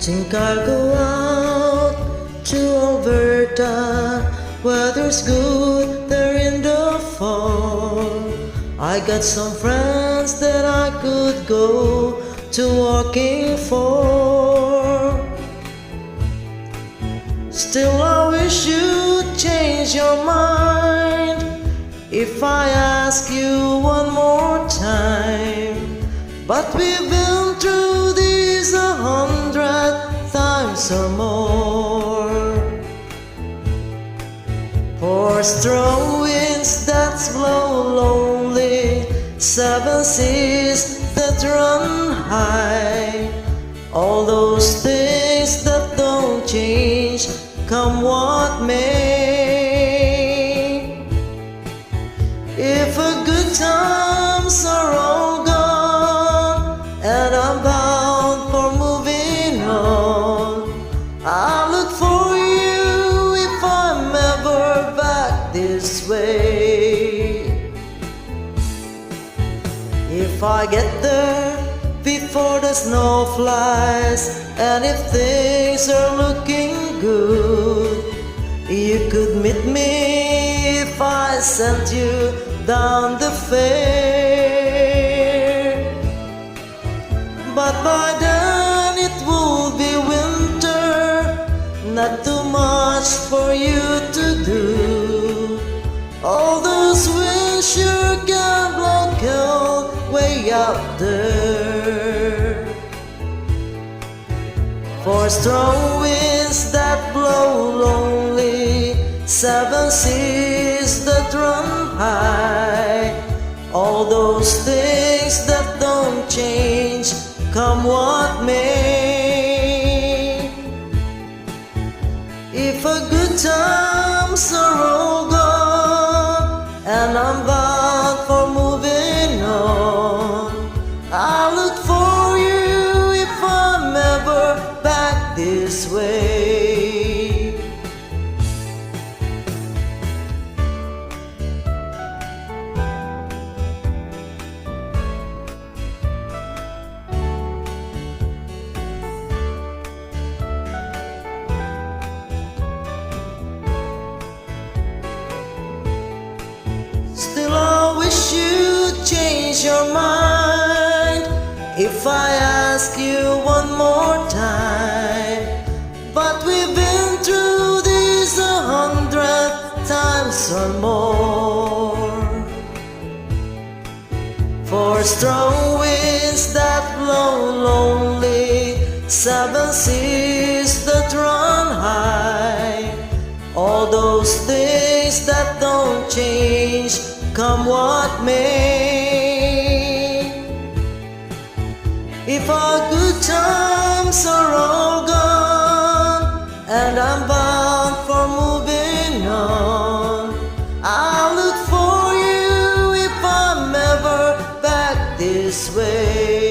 Think I'll go out to Alberta. Weather's good there in the fall. I got some friends that I could go to walking for. Still I wish you'd change your mind if I ask you one more time. But we've been through these 100 times or more. For strong winds that blow lonely, 7 seas that run high, all those things that don't change, come what may. If a good times are all gone and I'm bound for moving on, I'll look for you if I'm ever back this way. If I get there before the snow flies, and if things are looking good, you could meet me if I sent you down the fair. But by then it will be winter, not too much for you to do. All those winds sure can blow cold way out there. For strong winds that blow lonely, 7 seas that run high, all those things that don't change, come what may. If a good times are all gone and I'm bound for moving on, I'll look for you if I'm ever back this way. Still I wish you'd change your mind if I ask you one more time. But we've been through these 100 times or more. For strong winds that blow lonely, 7 seas that run high, all those things that don't change, come what may. If our good times are all gone and I'm bound for moving on, I'll look for you if I'm ever back this way.